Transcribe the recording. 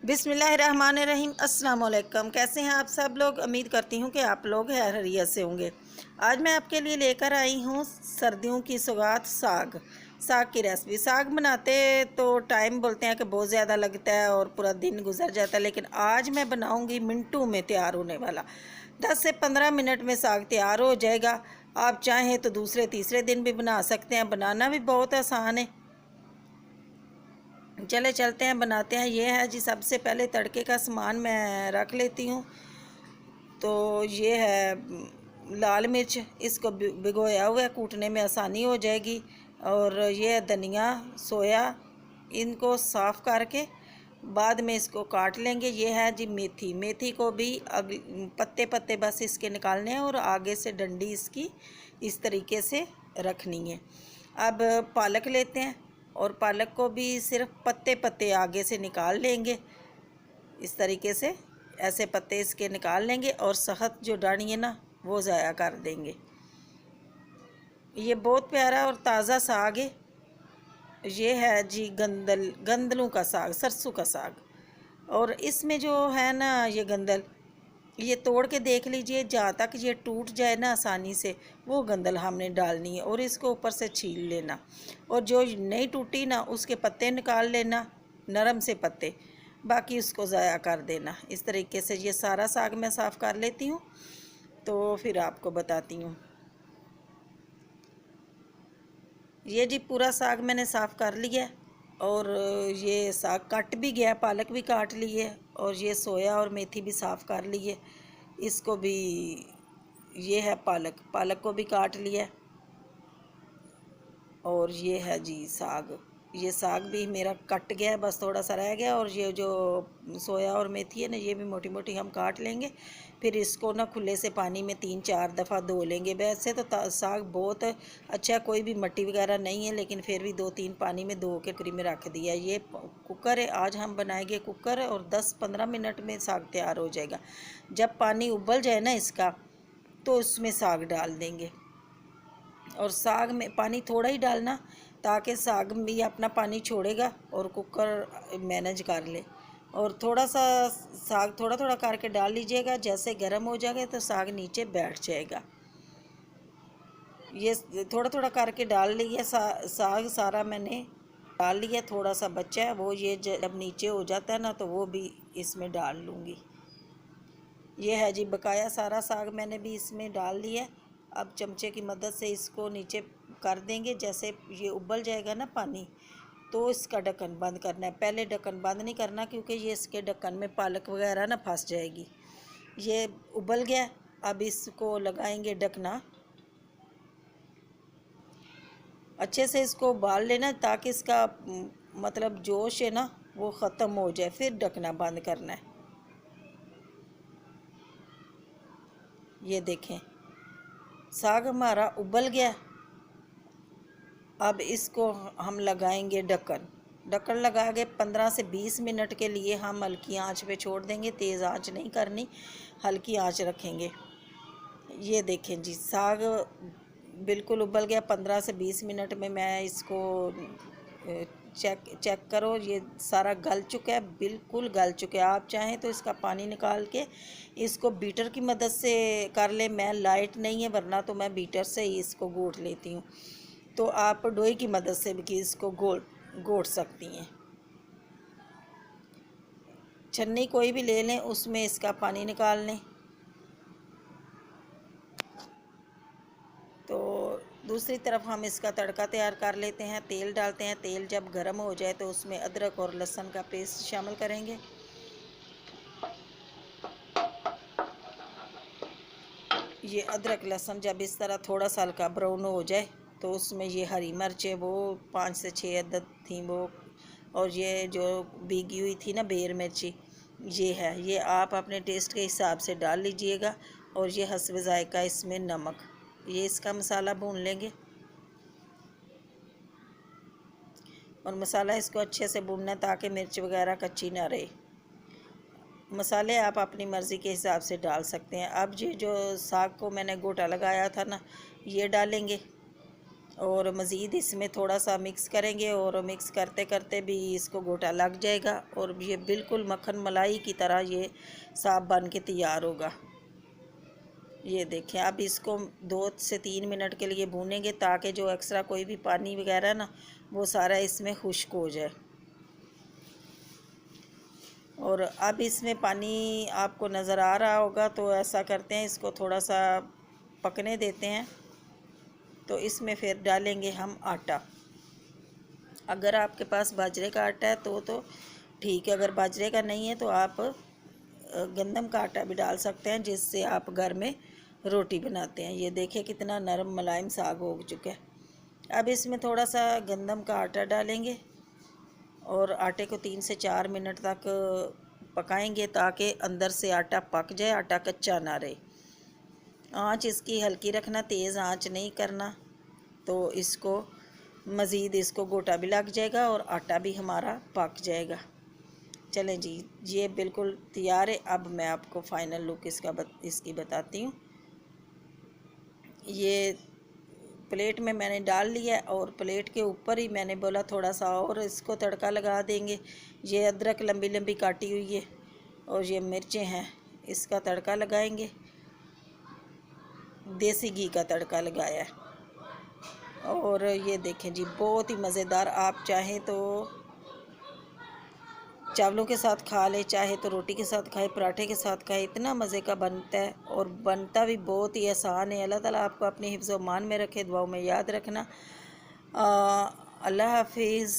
बिस्मिल्लाहिर्रहमानिर्रहीम। अस्सलाम वालेकुम। कैसे हैं आप सब लोग? उम्मीद करती हूँ कि आप लोग खैरियत से होंगे। आज मैं आपके लिए लेकर आई हूँ सर्दियों की सौगात साग की रेसिपी। साग बनाते तो टाइम बोलते हैं कि बहुत ज़्यादा लगता है और पूरा दिन गुजर जाता है, लेकिन आज मैं बनाऊँगी मिनटों में तैयार होने वाला। 10 से 15 मिनट में साग तैयार हो जाएगा। आप चाहें तो दूसरे तीसरे दिन भी बना सकते हैं। बनाना भी बहुत आसान है। चले चलते हैं, बनाते हैं। ये है जी, सबसे पहले तड़के का सामान मैं रख लेती हूँ। तो ये है लाल मिर्च, इसको भिगोया हुआ है, कूटने में आसानी हो जाएगी। और ये है धनिया, सोया, इनको साफ़ करके बाद में इसको काट लेंगे। ये है जी मेथी, मेथी को भी पत्ते पत्ते बस इसके निकालने हैं और आगे से डंडी इसकी इस तरीके से रखनी है। अब पालक लेते हैं और पालक को भी सिर्फ पत्ते पत्ते आगे से निकाल लेंगे। इस तरीके से ऐसे पत्ते इसके निकाल लेंगे और सहत जो डानी है ना, वो ज़ाया कर देंगे। ये बहुत प्यारा और ताज़ा साग है। ये है जी गंदलों का साग, सरसों का साग। और इसमें जो है ना ये गंदल, ये तोड़ के देख लीजिए, जहाँ तक ये टूट जाए ना आसानी से, वो गंदल हमने डालनी है और इसको ऊपर से छील लेना। और जो नहीं टूटी ना, उसके पत्ते निकाल लेना, नरम से पत्ते, बाकी उसको ज़ाया कर देना। इस तरीके से ये सारा साग मैं साफ़ कर लेती हूँ, तो फिर आपको बताती हूँ। ये जी पूरा साग मैंने साफ़ कर लिया और ये साग कट भी गया, पालक भी काट ली है और ये सोया और मेथी भी साफ़ कर ली है। इसको भी, ये है पालक, पालक को भी काट लिया। और ये है जी साग, ये साग भी मेरा कट गया है, बस थोड़ा सा रह गया। और ये जो सोया और मेथी है ना, ये भी मोटी मोटी हम काट लेंगे। फिर इसको ना खुले से पानी में 3-4 दफ़ा धो लेंगे। वैसे तो साग बहुत अच्छा, कोई भी मट्टी वगैरह नहीं है, लेकिन फिर भी 2-3 पानी में धो के फ्री में रख दिया। ये कुकर है, आज हम बनाएंगे कुकर, और 10-15 मिनट में साग तैयार हो जाएगा। जब पानी उबल जाए ना इसका, तो उसमें साग डाल देंगे। और साग में पानी थोड़ा ही डालना, ताकि साग भी अपना पानी छोड़ेगा और कुकर मैनेज कर ले। और थोड़ा सा साग थोड़ा थोड़ा करके डाल लीजिएगा, जैसे गर्म हो जाएगा तो साग नीचे बैठ जाएगा। ये थोड़ा थोड़ा करके डाल लिया, साग सारा मैंने डाल लिया। थोड़ा सा बचा है, वो ये जब नीचे हो जाता है ना, तो वो भी इसमें डाल लूँगी। ये है जी बकाया सारा साग मैंने भी इसमें डाल दिया। अब चमचे की मदद से इसको नीचे कर देंगे। जैसे ये उबल जाएगा ना पानी, तो इसका ढक्कन बंद करना है। पहले ढक्कन बंद नहीं करना, क्योंकि ये इसके ढक्कन में पालक वगैरह ना फंस जाएगी। ये उबल गया, अब इसको लगाएंगे ढकना। अच्छे से इसको उबाल लेना, ताकि इसका मतलब जोश है ना वो ख़त्म हो जाए। फिर ढकना बंद करना है। ये देखें, साग हमारा उबल गया। अब इसको हम लगाएंगे ढक्कन। ढक्कन लगा के 15 से 20 मिनट के लिए हम हल्की आंच पे छोड़ देंगे। तेज़ आंच नहीं करनी, हल्की आंच रखेंगे। ये देखें जी, साग बिल्कुल उबल गया। 15 से 20 मिनट में मैं इसको चेक करो, ये सारा गल चुका है, बिल्कुल गल चुका है। आप चाहें तो इसका पानी निकाल के इसको बीटर की मदद से कर ले। मैं लाइट नहीं है, वरना तो मैं बीटर से ही इसको घोट लेती हूँ। तो आप डोई की मदद से भी इसको घोट सकती हैं। छन्नी कोई भी ले लें, उसमें इसका पानी निकाल लें। तो दूसरी तरफ हम इसका तड़का तैयार कर लेते हैं। तेल डालते हैं। तेल जब गर्म हो जाए तो उसमें अदरक और लहसुन का पेस्ट शामिल करेंगे। ये अदरक लहसुन जब इस तरह थोड़ा सा हल्का ब्राउन हो जाए, तो उसमें ये हरी मिर्चें, वो 5 से 6 अदद थी वो, और ये जो भीगी हुई थी ना बेर मिर्ची, ये है। ये आप अपने टेस्ट के हिसाब से डाल लीजिएगा। और ये हस्ब ज़ायका इसमें नमक, ये इसका मसाला भून लेंगे। और मसाला इसको अच्छे से भूनना, ताकि मिर्च वगैरह कच्ची ना रहे। मसाले आप अपनी मर्ज़ी के हिसाब से डाल सकते हैं। अब ये जो साग को मैंने गोटा लगाया था ना, ये डालेंगे। और मज़ीद इसमें थोड़ा सा मिक्स करेंगे और मिक्स करते करते भी इसको गोटा लग जाएगा और ये बिल्कुल मक्खन मलाई की तरह ये साफ बन के तैयार होगा। ये देखें, अब इसको 2 से 3 मिनट के लिए भूनेंगे ताकि जो एक्स्ट्रा कोई भी पानी वगैरह ना वो सारा इसमें खुश्क हो जाए। और अब इसमें पानी आपको नज़र आ रहा होगा, तो ऐसा करते हैं इसको थोड़ा सा पकने देते हैं। तो इसमें फिर डालेंगे हम आटा। अगर आपके पास बाजरे का आटा है तो ठीक है, अगर बाजरे का नहीं है तो आप गंदम का आटा भी डाल सकते हैं जिससे आप घर में रोटी बनाते हैं। ये देखिए कितना नरम मुलायम साग हो चुका है। अब इसमें थोड़ा सा गंदम का आटा डालेंगे और आटे को 3 से 4 मिनट तक पकाएंगे ताकि अंदर से आटा पक जाए, आटा कच्चा ना रहे। आँच इसकी हल्की रखना, तेज़ आँच नहीं करना, तो इसको मज़ीद इसको गोटा भी लग जाएगा और आटा भी हमारा पक जाएगा। चलें जी, ये बिल्कुल तैयार है। अब मैं आपको फ़ाइनल लुक इसकी बताती हूँ। ये प्लेट में मैंने डाल लिया है और प्लेट के ऊपर ही मैंने बोला थोड़ा सा और इसको तड़का लगा देंगे। ये अदरक लंबी लंबी काटी हुई है और ये मिर्चें हैं, इसका तड़का लगाएंगे। देसी घी का तड़का लगाया है और ये देखें जी, बहुत ही मज़ेदार। आप चाहें तो चावलों के साथ खा ले, चाहे तो रोटी के साथ खाए, पराठे के साथ खाए, इतना मज़े का बनता है और बनता भी बहुत ही आसान है। अल्लाह ताला आपको अपने हिफ्ज़-ओ-मान में रखे, दुआओं में याद रखना। अल्लाह हाफिज़।